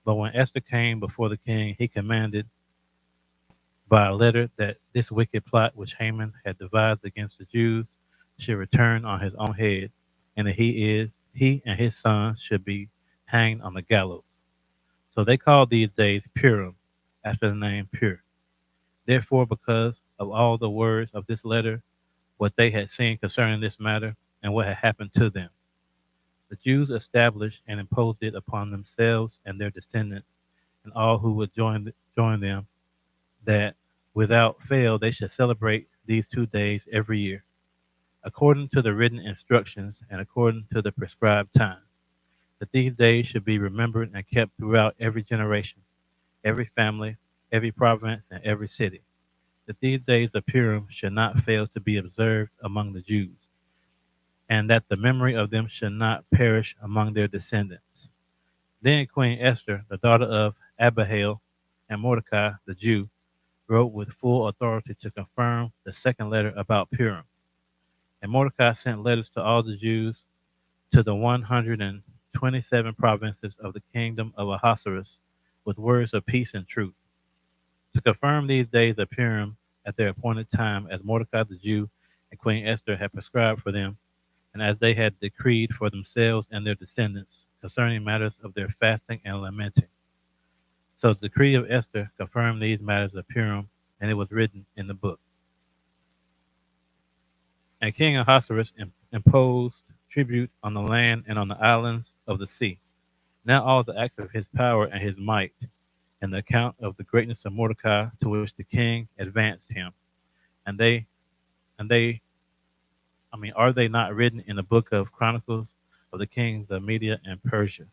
But when Esther came before the king, he commanded by a letter that this wicked plot which Haman had devised against the Jews should return on his own head, and that he and his sons should be hanged on the gallows. So they called these days Purim, after the name Pur. Therefore, because of all the words of this letter, what they had seen concerning this matter, and what had happened to them, the Jews established and imposed it upon themselves and their descendants, and all who would join them, that without fail they should celebrate these 2 days every year, according to the written instructions and according to the prescribed time, that these days should be remembered and kept throughout every generation, every family, every province, and every city, that these days of Purim should not fail to be observed among the Jews, and that the memory of them should not perish among their descendants. Then Queen Esther, the daughter of Abihail, and Mordecai, the Jew, wrote with full authority to confirm the second letter about Purim. And Mordecai sent letters to all the Jews to the 127 provinces of the kingdom of Ahasuerus with words of peace and truth, to confirm these days of Purim at their appointed time, as Mordecai the Jew and Queen Esther had prescribed for them, and as they had decreed for themselves and their descendants concerning matters of their fasting and lamenting. So the decree of Esther confirmed these matters of Purim, and it was written in the book. And King Ahasuerus imposed tribute on the land and on the islands of the sea. Now all the acts of his power and his might, and the account of the greatness of Mordecai to which the king advanced him, and they and they are they not written in the book of Chronicles of the kings of Media and Persia?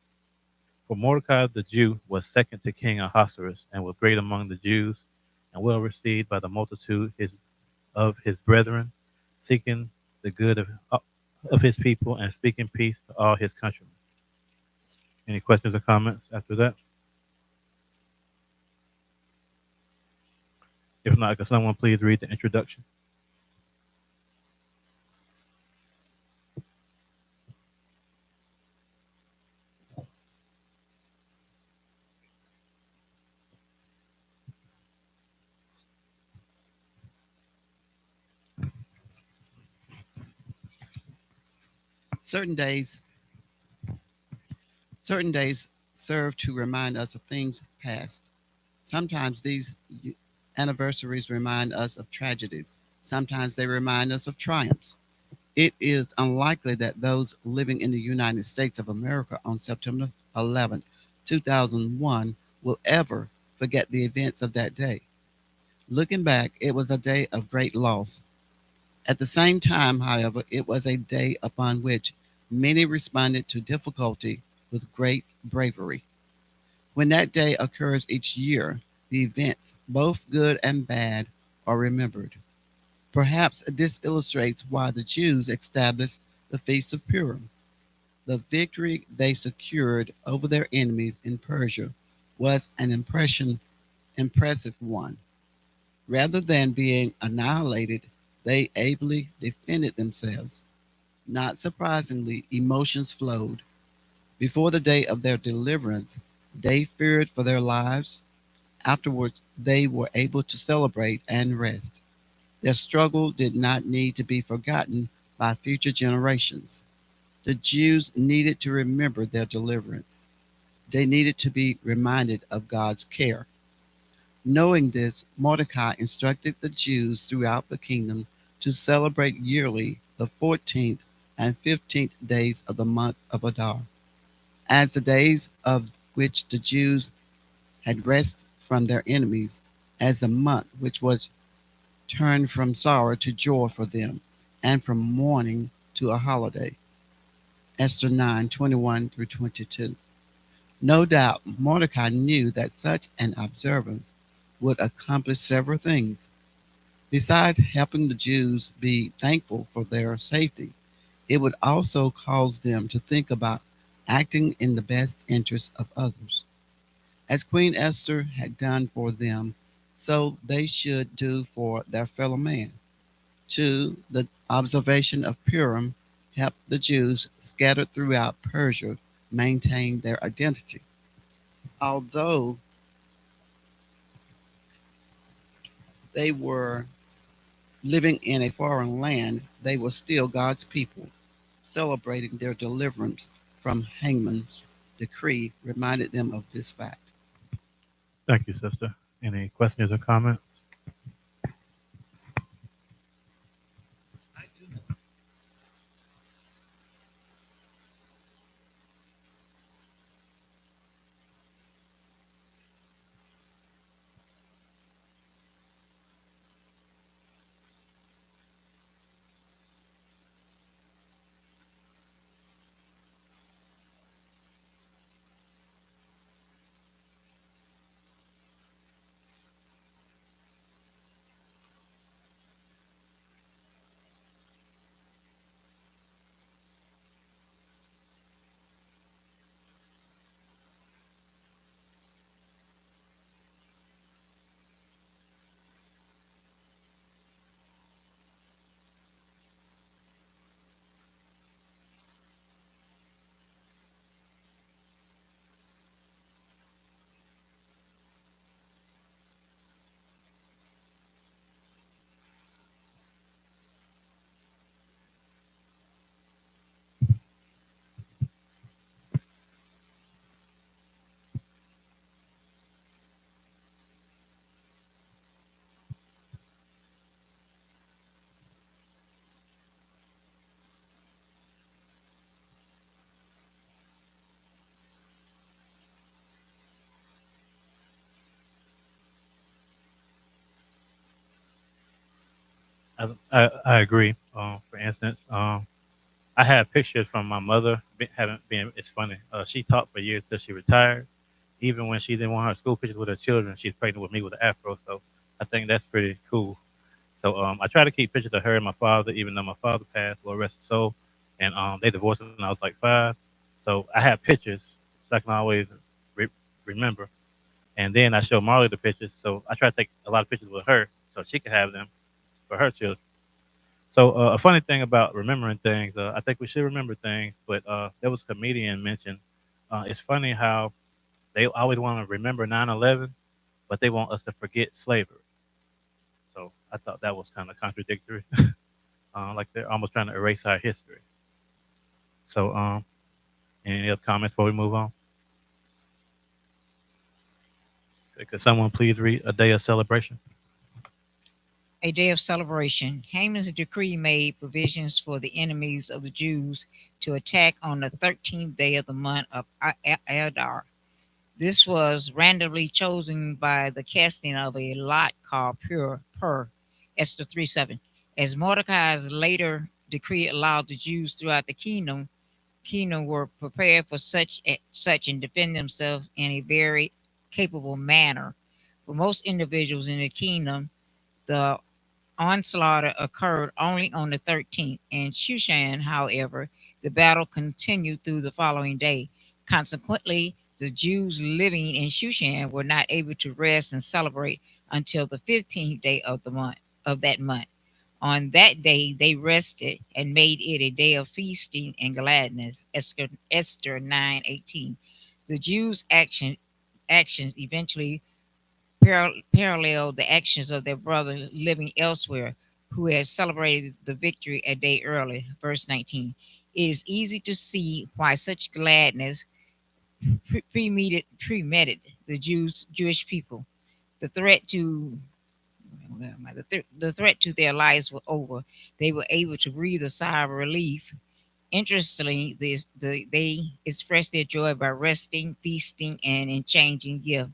For Mordecai the Jew was second to King Ahasuerus, and was great among the Jews, and well received by the multitude of his brethren, seeking the good of his people and speaking peace to all his countrymen. Any questions or comments after that? If not, could someone please read the introduction? Certain days, certain days serve to remind us of things past. Sometimes these anniversaries remind us of tragedies. Sometimes they remind us of triumphs. It is unlikely that those living in the United States of America on September 11th, 2001, will ever forget the events of that day. Looking back, it was a day of great loss. At the same time, however, it was a day upon which many responded to difficulty with great bravery. When that day occurs each year, the events, both good and bad, are remembered. Perhaps this illustrates why the Jews established the Feast of Purim. The victory they secured over their enemies in Persia was an impressive one. Rather than being annihilated, they ably defended themselves. Not surprisingly, emotions flowed. Before the day of their deliverance, they feared for their lives. Afterwards, they were able to celebrate and rest. Their struggle did not need to be forgotten by future generations. The Jews needed to remember their deliverance. They needed to be reminded of God's care. Knowing this, Mordecai instructed the Jews throughout the kingdom to celebrate yearly the 14th and 15th days of the month of Adar, as the days of which the Jews had rest from their enemies, as a month which was turned from sorrow to joy for them, and from mourning to a holiday. Esther 9:21 through 22. No doubt Mordecai knew that such an observance would accomplish several things. Besides helping the Jews be thankful for their safety, it would also cause them to think about acting in the best interest of others. As Queen Esther had done for them, so they should do for their fellow man. 2. The observation of Purim helped the Jews scattered throughout Persia maintain their identity. Although they were living in a foreign land, they were still God's people. Celebrating their deliverance from Haman's decree reminded them of this fact. Thank you, sister. Any questions or comments? I agree. For instance, I have pictures from my mother. Haven't been. It's funny. She taught for years till she retired. Even when she didn't want her school pictures with her children, she's pregnant with me with an afro. So I think that's pretty cool. So I try to keep pictures of her and my father, even though my father passed, Lord rest his soul, and they divorced when I was like 5. So I have pictures so I can always re- remember. And then I show Marley the pictures. So I try to take a lot of pictures with her so she can have them for her children. So a funny thing about remembering things, I think we should remember things, but there was a comedian mentioned. It's funny how they always want to remember 9/11, but they want us to forget slavery. So I thought that was kind of contradictory. Like they're almost trying to erase our history. So any other comments before we move on? Could someone please read a day of celebration? A day of celebration. Haman's decree made provisions for the enemies of the Jews to attack on the 13th day of the month of Adar. This was randomly chosen by the casting of a lot called Pur, Esther 3:7. As Mordecai's later decree allowed the Jews throughout the kingdom were prepared for such and defend themselves in a very capable manner. For most individuals in the kingdom, the onslaught occurred only on the 13th. In Shushan, however, the battle continued through the following day. Consequently, the Jews living in Shushan were not able to rest and celebrate until the 15th day of that month. On that day they rested and made it a day of feasting and gladness. Esther 9:18. The Jews' actions eventually paralleled the actions of their brother living elsewhere who had celebrated the victory a day early. Verse 19. It is easy to see why such gladness premeditated the Jewish people. The threat to the threat to their lives was over. They were able to breathe a sigh of relief. Interestingly, they expressed their joy by resting, feasting, and exchanging gifts.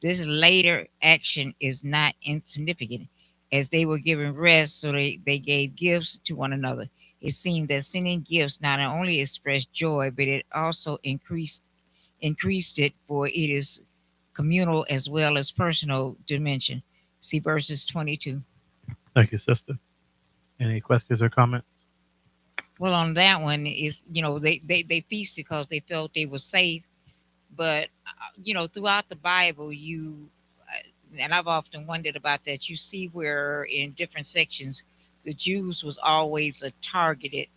This later action is not insignificant, as they were given rest, so they gave gifts to one another. It seemed that sending gifts not only expressed joy, but it also increased it, for it is communal as well as personal dimension. See verses 22. Thank you, sister. Any questions or comments? Well, on that one is, they feasted because they felt they were safe. But throughout the Bible, and I've often wondered about that. You see where in different sections, the Jews was always a targeted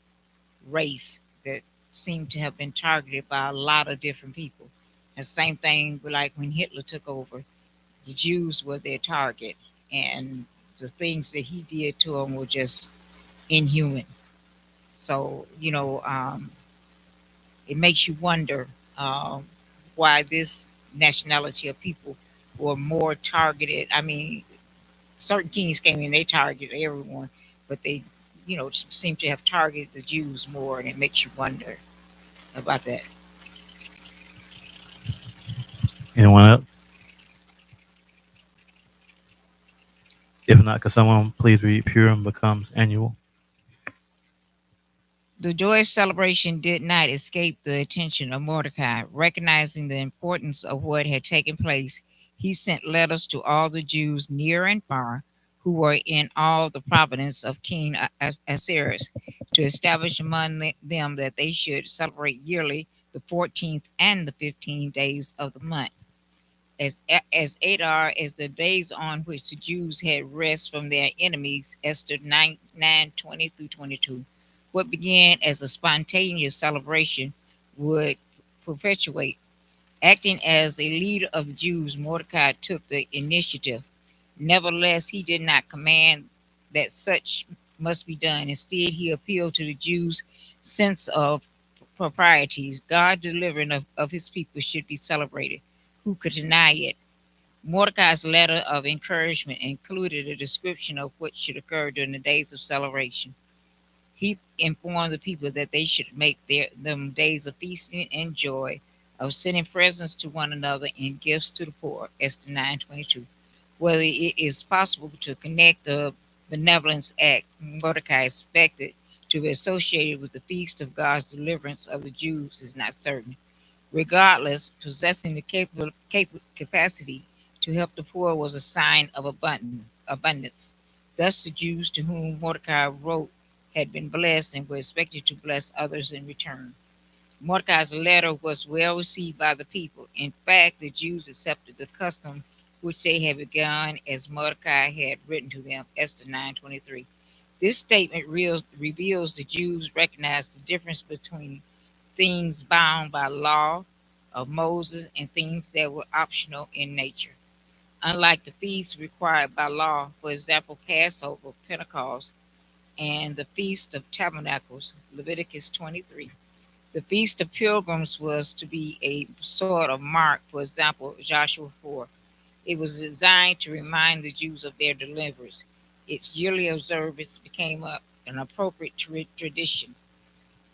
race that seemed to have been targeted by a lot of different people. The same thing with like when Hitler took over, the Jews were their target, and the things that he did to them were just inhuman. So it makes you wonder um, why this nationality of people were more targeted. I mean, certain kings came in, they targeted everyone, but they, seem to have targeted the Jews more, and it makes you wonder about that. Anyone else? If not, could someone please read Purim becomes annual? The joyous celebration did not escape the attention of Mordecai. Recognizing the importance of what had taken place, he sent letters to all the Jews near and far who were in all the province of King Ahasuerus to establish among them that they should celebrate yearly the 14th and the 15th days of the month as Adar as the days on which the Jews had rest from their enemies, Esther 9:20 through 22. What began as a spontaneous celebration would perpetuate. Acting as a leader of the Jews, Mordecai took the initiative. Nevertheless, he did not command that such must be done. Instead, he appealed to the Jews' sense of propriety. God's delivering of his people should be celebrated. Who could deny it? Mordecai's letter of encouragement included a description of what should occur during the days of celebration. He informed the people that they should make them days of feasting and joy, of sending presents to one another and gifts to the poor. Esther 9:22. Whether it is possible to connect the benevolence act Mordecai expected to be associated with the feast of God's deliverance of the Jews is not certain. Regardless, possessing the capacity to help the poor was a sign of abundance. Thus, the Jews to whom Mordecai wrote had been blessed and were expected to bless others in return. Mordecai's letter was well received by the people. In fact, the Jews accepted the custom which they had begun as Mordecai had written to them. Esther 9:23. This statement reveals the Jews recognized the difference between things bound by law of Moses and things that were optional in nature. Unlike the feasts required by law, for example, Passover, Pentecost, and the Feast of Tabernacles, Leviticus 23, the Feast of Pilgrims was to be a sort of mark, for example, Joshua 4. It was designed to remind the Jews of their deliverance. Its yearly observance became an appropriate tradition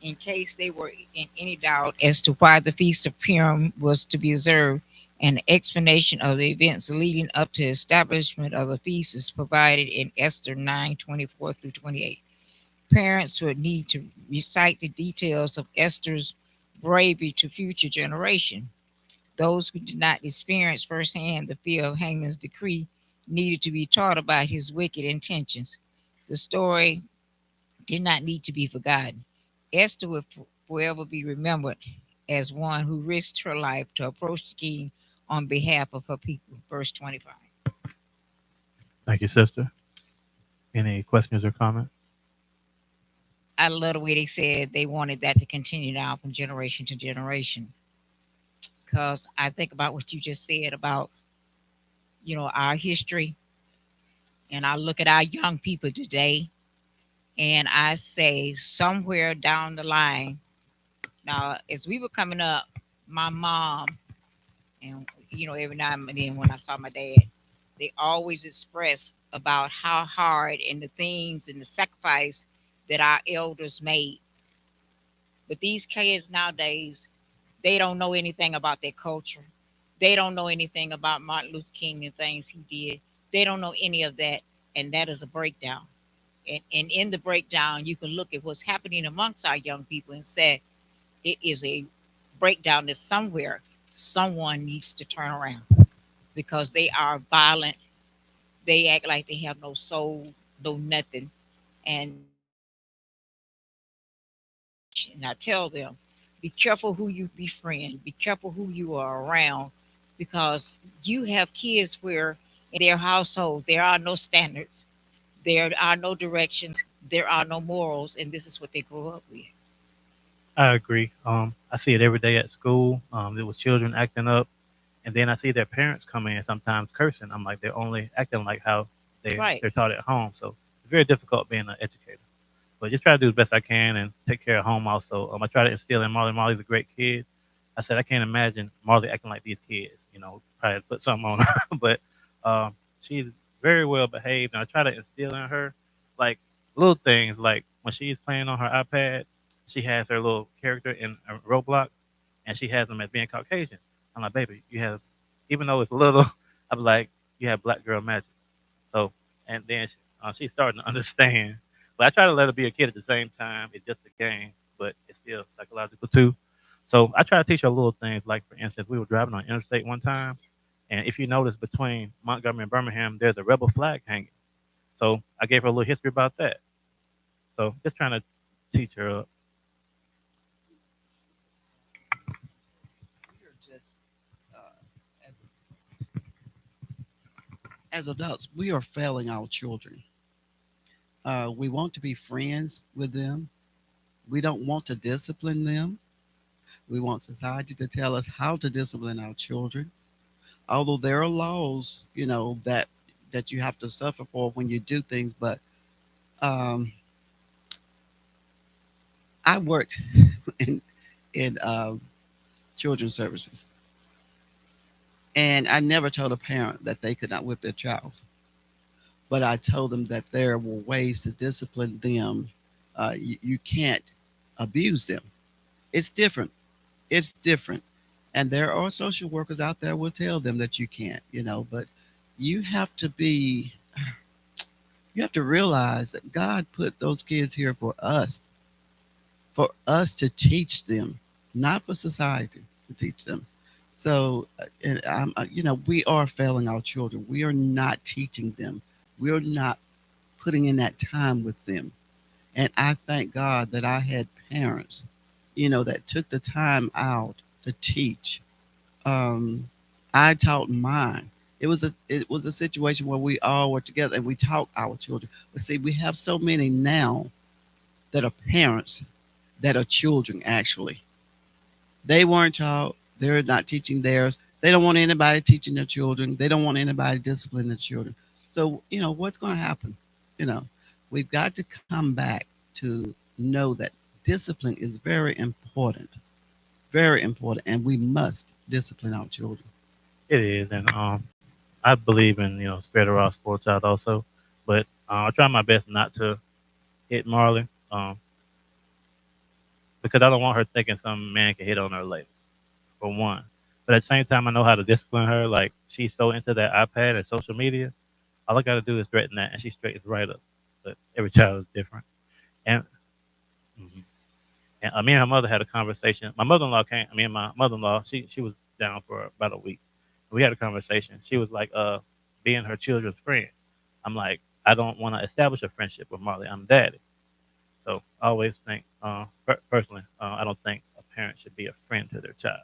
in case they were in any doubt as to why the Feast of Purim was to be observed. An explanation of the events leading up to the establishment of the feast is provided in Esther 9:24 through 28. Parents would need to recite the details of Esther's bravery to future generations. Those who did not experience firsthand the fear of Haman's decree needed to be taught about his wicked intentions. The story did not need to be forgotten. Esther will forever be remembered as one who risked her life to approach the king on behalf of her people. Verse 25. Thank you, sister. Any questions or comments? I love the way they said they wanted that to continue now from generation to generation. Because I think about what you just said about, our history, and I look at our young people today, and I say somewhere down the line, now, as we were coming up, my mom, and every now and then when I saw my dad, they always express about how hard and the things and the sacrifice that our elders made. But these kids nowadays, they don't know anything about their culture. They don't know anything about Martin Luther King and things he did. They don't know any of that, and that is a breakdown. And in the breakdown, you can look at what's happening amongst our young people and say it is a breakdown that somewhere someone needs to turn around because they are violent. They act like they have no soul, no nothing. And I tell them, be careful who you befriend, be careful who you are around, because you have kids where in their household there are no standards, there are no directions, there are no morals, and this is what they grow up with. I agree. I see it every day at school. There was children acting up, and then I see their parents come in sometimes cursing. I'm like, they're only acting like how Right. they're taught at home. So it's very difficult being an educator. But just try to do the best I can and take care of home also. I try to instill in Marley. Marley's a great kid. I said I can't imagine Marley acting like these kids. You know, probably put something on her, but um, she's very well behaved, and I try to instill in her like little things, like when she's playing on her iPad, she has her little character in Roblox, and she has them as being Caucasian. I'm like, baby, you have, even though it's little, I'm like, you have black girl magic. So, and then she's starting to understand. But I try to let her be a kid at the same time. It's just a game, but it's still psychological too. So I try to teach her little things. Like for instance, we were driving on interstate one time, and if you notice between Montgomery and Birmingham, there's a rebel flag hanging. So I gave her a little history about that. So just trying to teach her. We are just as adults, we are failing our children. We want to be friends with them. We don't want to discipline them. We want society to tell us how to discipline our children. Although there are laws, that you have to suffer for when you do things, but um, I worked in in children's services, and I never told a parent that they could not whip their child, but I told them that there were ways to discipline them. You can't abuse them. It's different. It's different. And there are social workers out there will tell them that you can't, but you have to be you have to realize that God put those kids here for us to teach them, not for society to teach them. So, we are failing our children. We are not teaching them. We are not putting in that time with them. And I thank God that I had parents, that took the time out to teach. I taught mine. It was a situation where we all were together and we taught our children. But see, we have so many now that are parents that are children actually. They weren't taught. They're not teaching theirs. They don't want anybody teaching their children. They don't want anybody disciplining their children. So, what's going to happen? You know, we've got to come back to know that discipline is very important, and we must discipline our children. It is, and I believe in spread around sports out also, but I try my best not to hit Marley because I don't want her thinking some man can hit on her later. For one. But at the same time, I know how to discipline her. Like she's so into that iPad and social media. All I got to do is threaten that, and she straightens right up. But every child is different. And, mhm. and me and her mother had a conversation. My mother-in-law came. Me and my mother-in-law, she was down for about a week. We had a conversation. She was like, being her children's friend. I'm like, I don't want to establish a friendship with Marley. I'm daddy. So I always think, personally, I don't think a parent should be a friend to their child.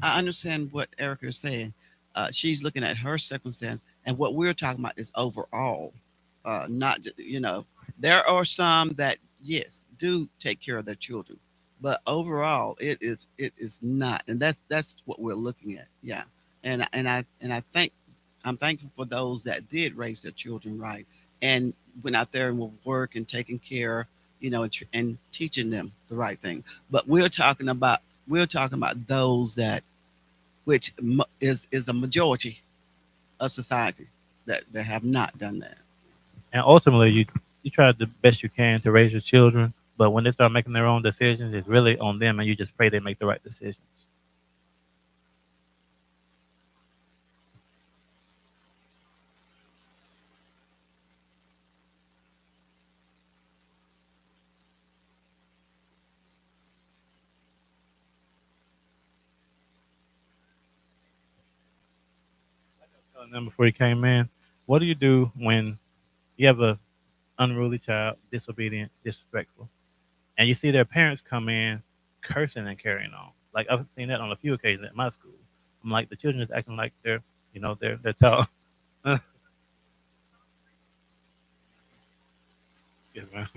I understand what Erica is saying. She's looking at her circumstance, and what we're talking about is overall. Not there are some that yes do take care of their children, but overall it is not, and that's what we're looking at. Yeah, and I think I'm thankful for those that did raise their children right and went out there and will work and taking care, and teaching them the right thing. But we're talking about those that which is a majority of society that have not done that. And ultimately, you try the best you can to raise your children, but when they start making their own decisions, it's really on them, and you just pray they make the right decisions. Telling them before you came in, what do you do when you have a unruly child, disobedient, disrespectful, and you see their parents come in cursing and carrying on? Like I've seen that on a few occasions at my school. I'm like the children is acting like they're tall. Yes, man.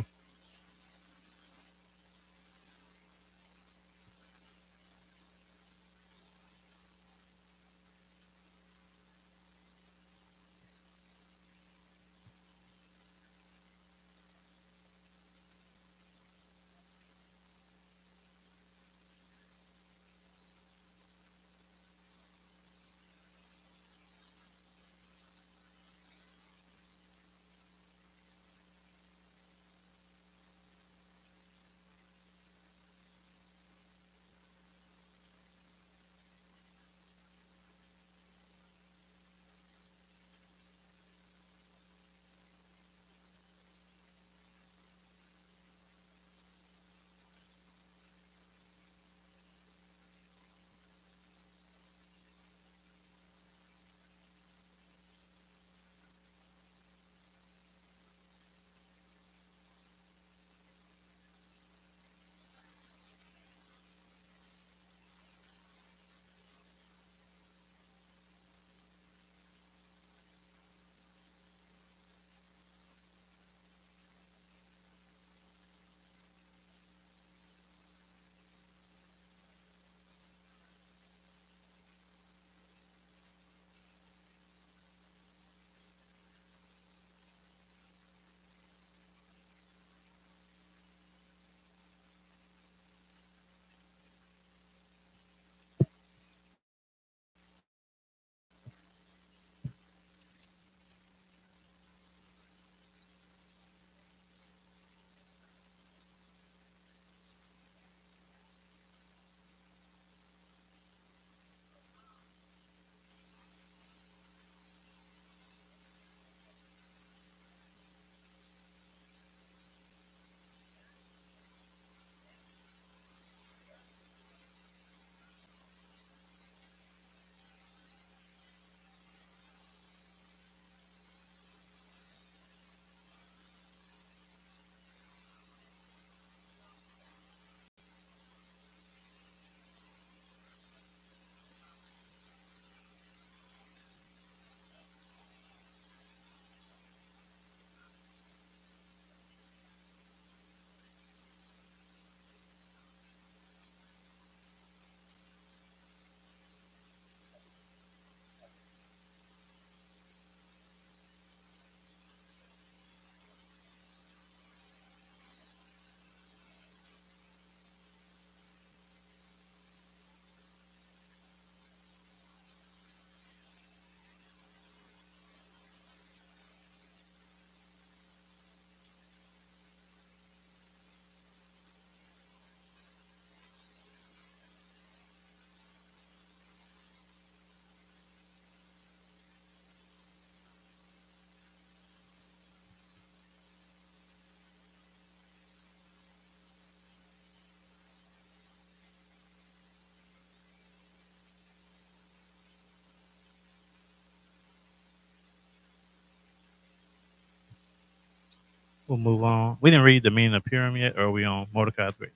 We'll move on. We didn't read the meaning of Purim yet, or are we on Mordecai 3?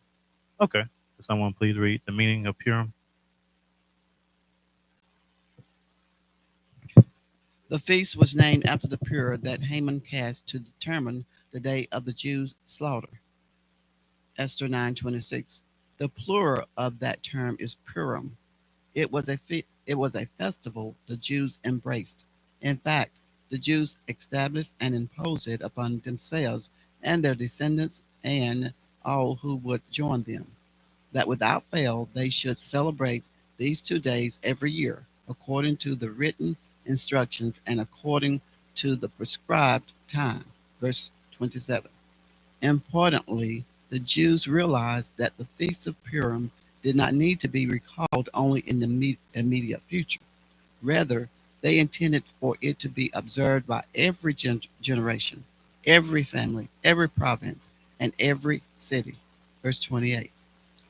Okay. Someone please read the meaning of Purim. The feast was named after the pur that Haman cast to determine the day of the Jews' slaughter. Esther 9:26. The plural of that term is Purim. It was a festival the Jews embraced. In fact, the Jews established and imposed it upon themselves and their descendants and all who would join them, that without fail they should celebrate these 2 days every year, according to the written instructions and according to the prescribed time. Verse 27. Importantly, the Jews realized that the Feast of Purim did not need to be recalled only in the immediate future. Rather, they intended for it to be observed by every generation, every family, every province, and every city. Verse 28.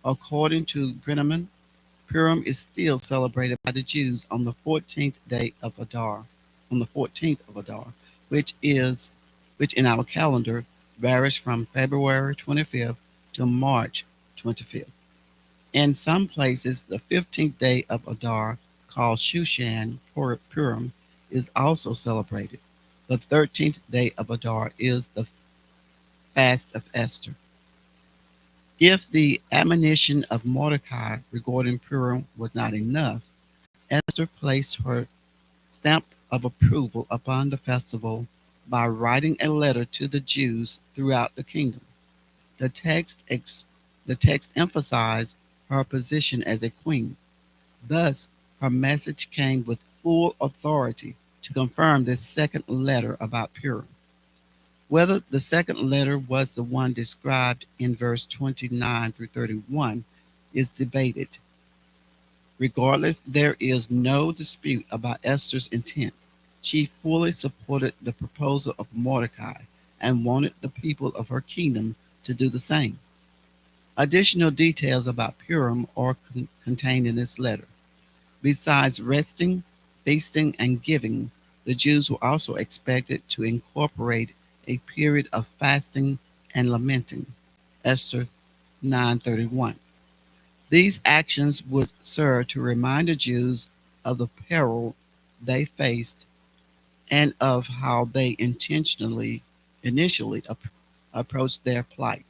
According to Brenneman, Purim is still celebrated by the Jews on the 14th day of Adar, on the 14th of Adar, which is which in our calendar varies from February 25th to March 25th. In some places, the 15th day of Adar, called Shushan Purim, is also celebrated. The 13th day of Adar is the fast of Esther. If the admonition of Mordecai regarding Purim was not enough, Esther placed her stamp of approval upon the festival by writing a letter to the Jews throughout the kingdom. The text, the text emphasized her position as a queen. Thus, her message came with full authority to confirm this second letter about Purim. Whether the second letter was the one described in verse 29 through 31 is debated. Regardless, there is no dispute about Esther's intent. She fully supported the proposal of Mordecai and wanted the people of her kingdom to do the same. Additional details about Purim are contained in this letter. Besides resting, feasting, and giving, the Jews were also expected to incorporate a period of fasting and lamenting. Esther 9:31. These actions would serve to remind the Jews of the peril they faced and of how they initially approached their plight.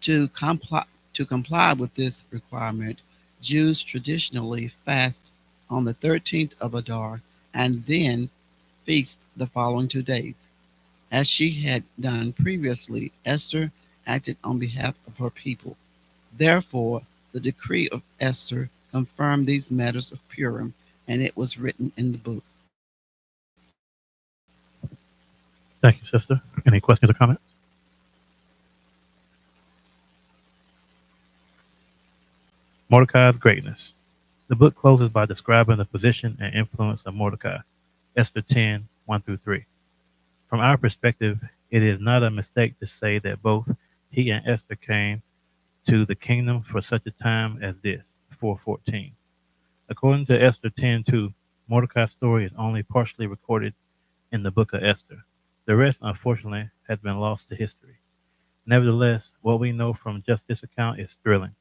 To comply, to comply with this requirement, Jews traditionally fast on the 13th of Adar and then feast the following 2 days. As she had done previously, Esther acted on behalf of her people. Therefore, the decree of Esther confirmed these matters of Purim, and it was written in the book. Thank you, sister. Any questions or comments? Mordecai's greatness. The book closes by describing the position and influence of Mordecai. Esther 10, 1 through 3. From our perspective, it is not a mistake to say that both he and Esther came to the kingdom for such a time as this, 414. According to Esther 10:2, Mordecai's story is only partially recorded in the book of Esther. The rest, unfortunately, has been lost to history. Nevertheless, what we know from just this account is thrilling.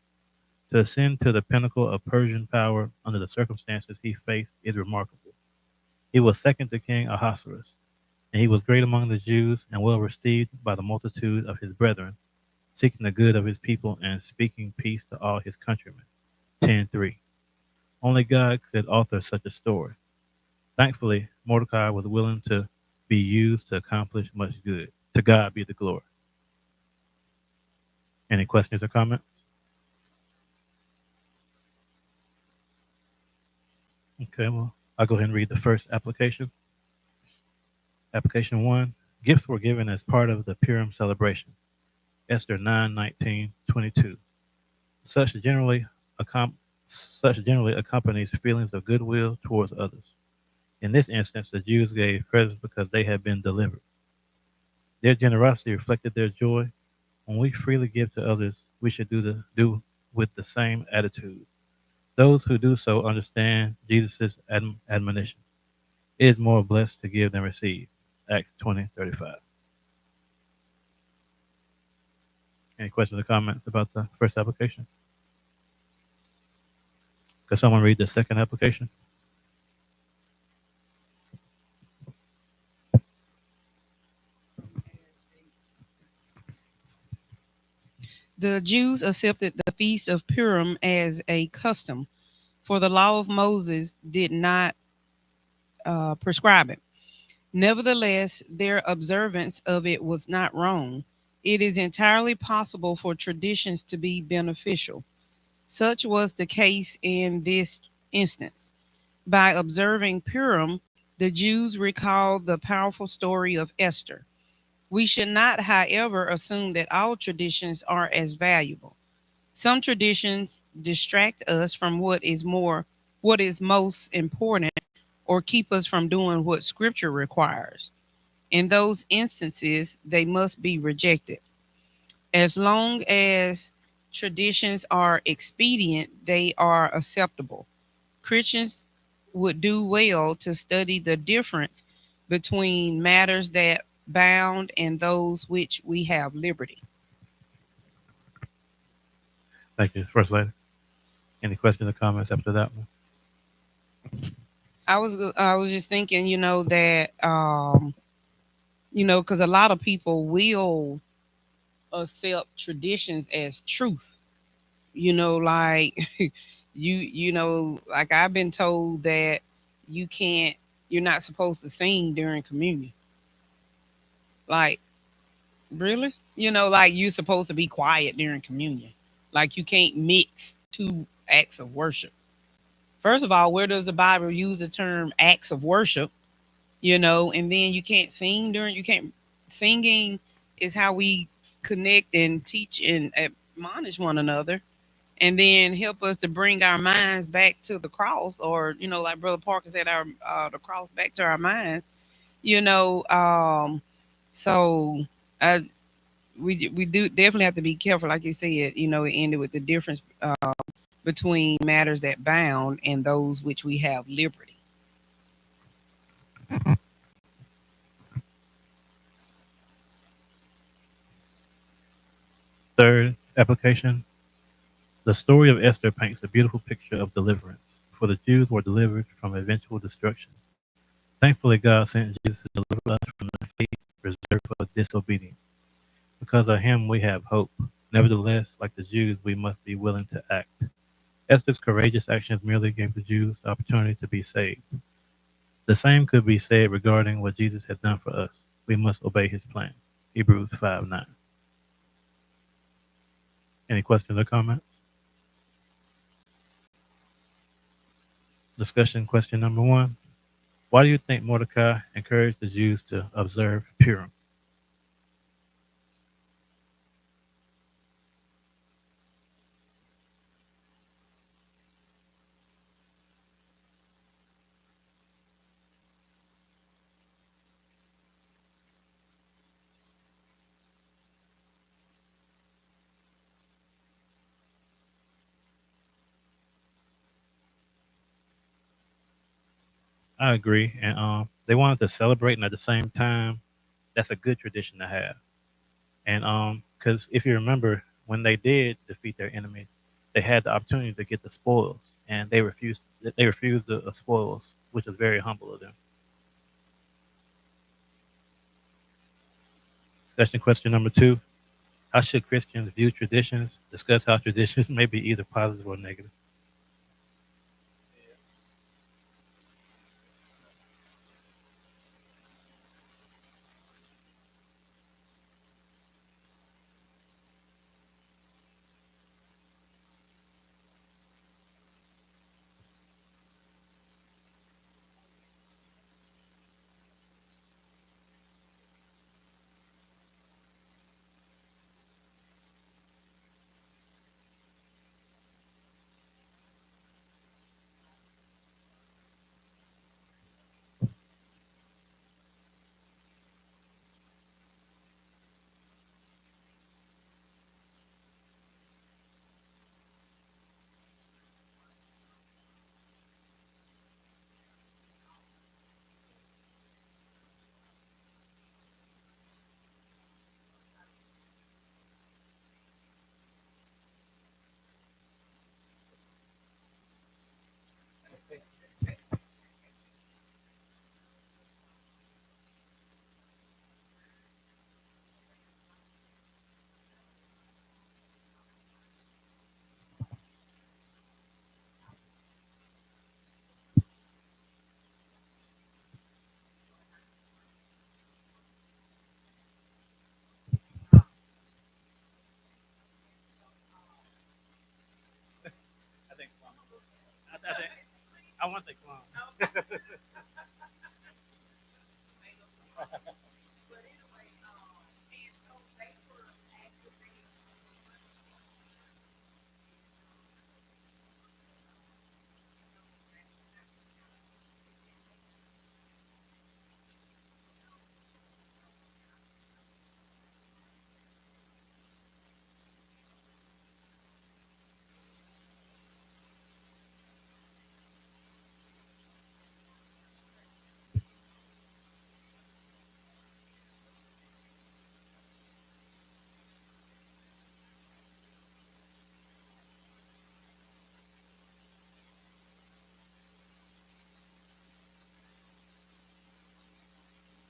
To ascend to the pinnacle of Persian power under the circumstances he faced is remarkable. He was second to King Ahasuerus, and he was great among the Jews and well received by the multitude of his brethren, seeking the good of his people and speaking peace to all his countrymen. 10:3. Only God could author such a story. Thankfully, Mordecai was willing to be used to accomplish much good. To God be the glory. Any questions or comments? Okay, well, I'll go ahead and read the first application. Application 1. Gifts were given as part of the Purim celebration. Esther 9:19-22. Such generally, such generally accompanies feelings of goodwill towards others. In this instance, the Jews gave presents because they had been delivered. Their generosity reflected their joy. When we freely give to others, we should do with the same attitude. Those who do so understand Jesus' admonition. It is more blessed to give than receive. Acts 20:35. Any questions or comments about the first application? Could someone read the second application? The Jews accepted the Feast of Purim as a custom, for the law of Moses did not prescribe it. Nevertheless, their observance of it was not wrong. It is entirely possible for traditions to be beneficial. Such was the case in this instance. By observing Purim, the Jews recalled the powerful story of Esther. We should not, however, assume that all traditions are as valuable. Some traditions distract us from what is most important or keep us from doing what scripture requires. In those instances, they must be rejected. As long as traditions are expedient, they are acceptable. Christians would do well to study the difference between matters that bound and those which we have liberty. Thank you, First Lady. Any questions or comments after that one? I was just thinking, that because a lot of people will accept traditions as truth. Like like I've been told that you can't, you're not supposed to sing during communion. Like, really? Like you're supposed to be quiet during communion. Like you can't mix two acts of worship. First of all, where does the Bible use the term acts of worship? And then you can't, singing is how we connect and teach and admonish one another, and then help us to bring our minds back to the cross, or like Brother Parker said, our the cross back to our minds. you know um so uh we do definitely have to be careful, like you said. It ended with the difference between matters that bound and those which we have liberty. Third application. The story of Esther paints a beautiful picture of deliverance, for the Jews were delivered from eventual destruction. Thankfully, God sent Jesus to deliver us from the fate reserved for disobedience. Because of him, we have hope. Nevertheless, like the Jews, we must be willing to act. Esther's courageous actions merely gave the Jews the opportunity to be saved. The same could be said regarding what Jesus has done for us. We must obey his plan. Hebrews 5:9. Any questions or comments? Discussion question number one. Why do you think Mordecai encouraged the Jews to observe Purim? I agree, and they wanted to celebrate, and at the same time, that's a good tradition to have. And because if you remember, when they did defeat their enemies, they had the opportunity to get the spoils, and they refused. They refused the spoils, which was very humble of them. Discussion question number two: how should Christians view traditions? Discuss how traditions may be either positive or negative. think I want the clone.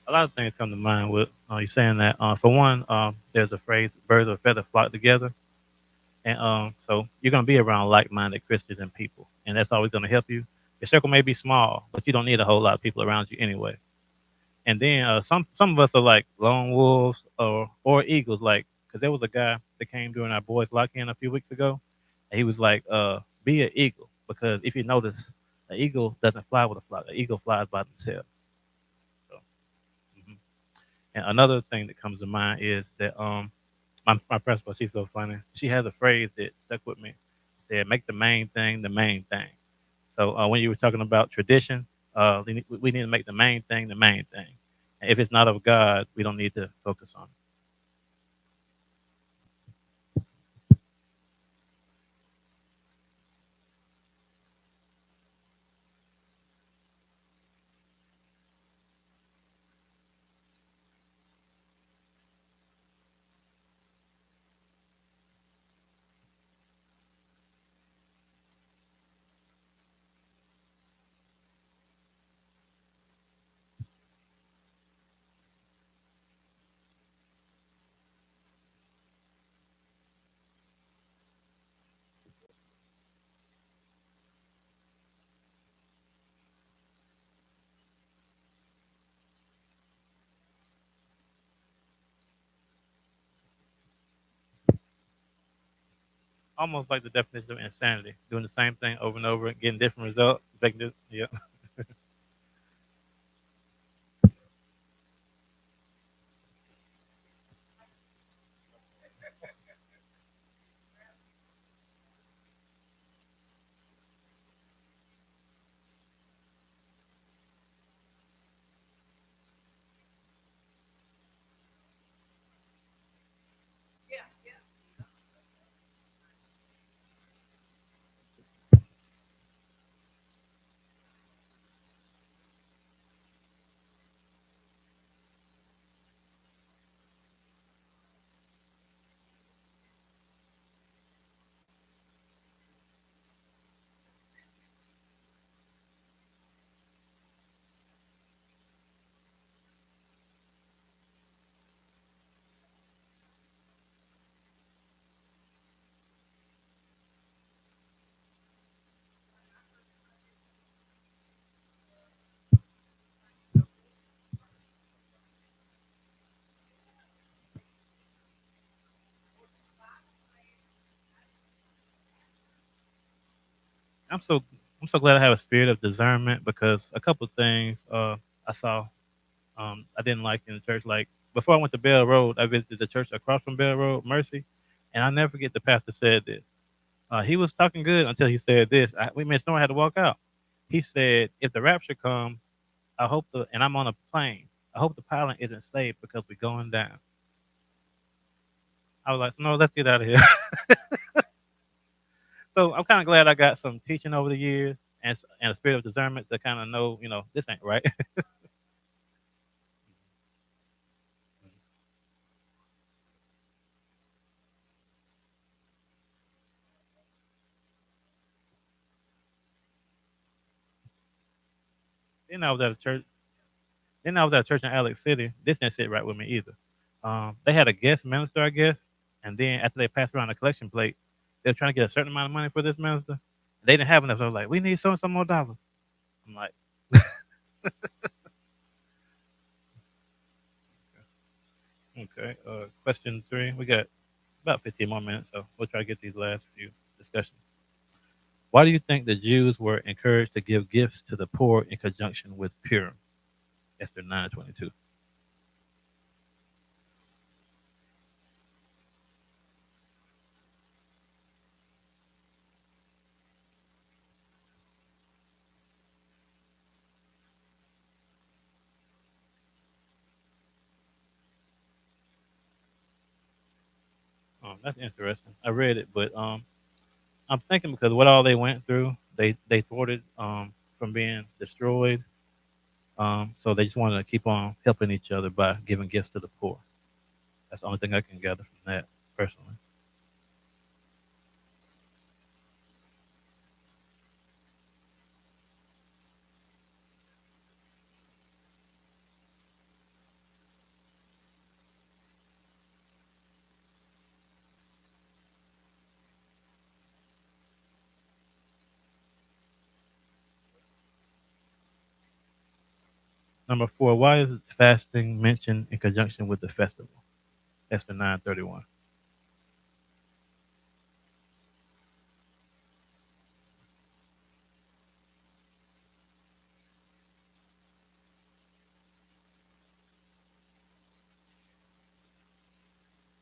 A lot of things come to mind with you saying that. For one, there's a phrase, birds of a feather flock together. And so you're going to be around like-minded Christians and people. And that's always going to help you. Your circle may be small, but you don't need a whole lot of people around you anyway. And then some of us are like lone wolves or eagles, like because there was a guy that came during our boys lock-in a few weeks ago, and he was like, "Be an eagle because if you notice, an eagle doesn't fly with a flock. An eagle flies by themselves." So, mhm. And another thing that comes to mind is that my principal, she's so funny. She has a phrase that stuck with me. She said, "Make the main thing the main thing." So when you were talking about tradition, we need to make the main thing the main thing. And if it's not of God, we don't need to focus on it. Almost like the definition of insanity, doing the same thing over and over, getting different results. Yeah. I'm so I'm so glad I have a spirit of discernment because a couple of things I saw I didn't like in the church. Like before I went to Bell Road, I visited the church across from Bell Road, Mercy, and I never forget the pastor said this. He was talking good until he said this. We missed no, I had to walk out. He said, "If the rapture comes, and I'm on a plane. I hope the pilot isn't safe because we're going down." I was like, "No, let's get out of here." So I'm kind of glad I got some teaching over the years and a spirit of discernment to kind of know, this ain't right. then I was at a church. Then I was at a church in Alex City. This didn't sit right with me either. They had a guest minister, I guess, and then after they passed around the collection plate, they were trying to get a certain amount of money for this minister. They didn't have enough. So I was like, "We need so and so more dollars." I'm like, "Okay." Question three. We got about 15 more minutes, so we'll try to get these last few discussions. Why do you think the Jews were encouraged to give gifts to the poor in conjunction with Purim? Esther 9:22. That's interesting. I read it, but I'm thinking because what all they went through, they thwarted from being destroyed. So they just wanted to keep on helping each other by giving gifts to the poor. That's the only thing I can gather from that personally. Number four, why is fasting mentioned in conjunction with the festival? Esther 9:31.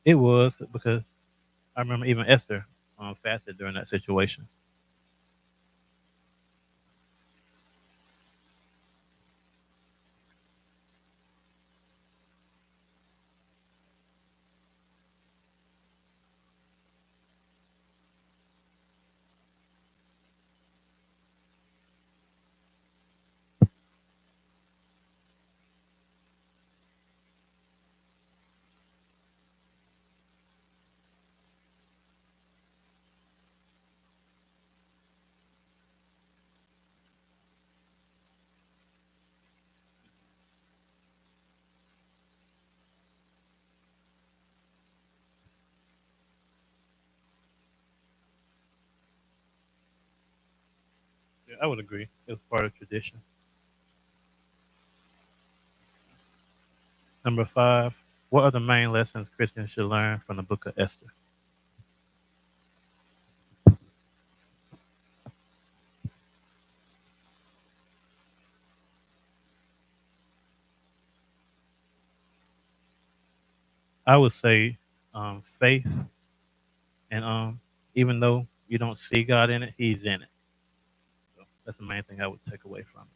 It was because I remember even Esther fasted during that situation. Yeah, I would agree. It was part of tradition. Number five, what are the main lessons Christians should learn from the book of Esther? I would say faith, and even though you don't see God in it, He's in it. So that's the main thing I would take away from it.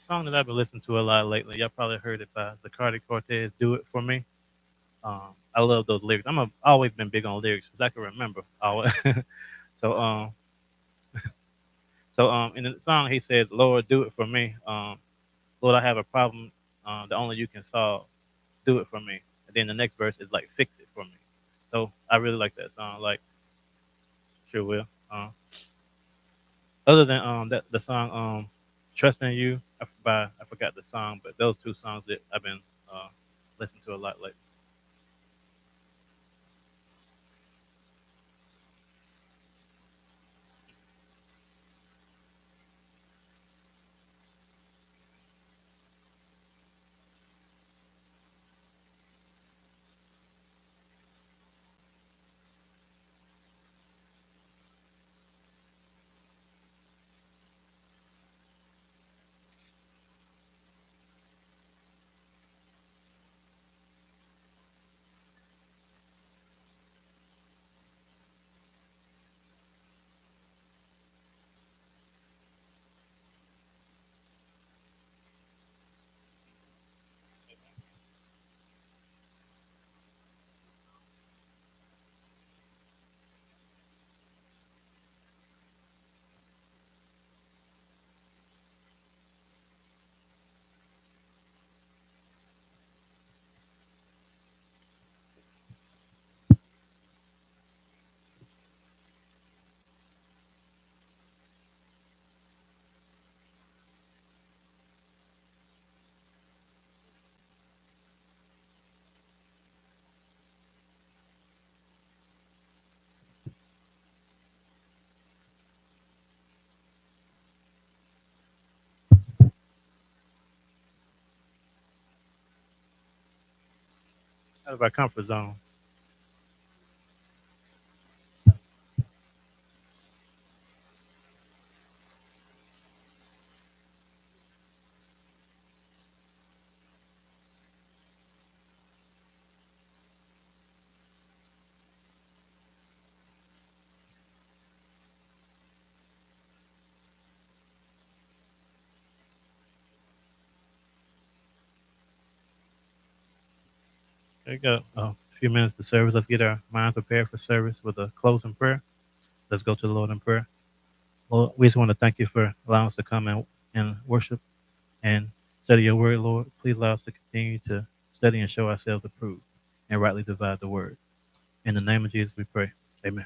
song that I've been listening to a lot lately. Y'all probably heard it by Zacardi Cortez. "Do It For Me." I love those lyrics. Always been big on lyrics because I can remember. Always. so in the song he says, "Lord, do it for me. Lord, I have a problem that only you can solve. Do it for me." And then the next verse is like, "Fix it for me." So I really like that song. Like, sure will. Other than that, the song "Trust in You," I forgot the song, but those two songs that I've been uh, listening to a lot lately. Out of our comfort zone. There you go. A few minutes to service. Let's get our mind prepared for service with a closing prayer. Let's go to the Lord in prayer. Lord, we just want to thank you for allowing us to come and worship and study your word, Lord. Please allow us to continue to study and show ourselves approved and rightly divide the word. In the name of Jesus, we pray. Amen.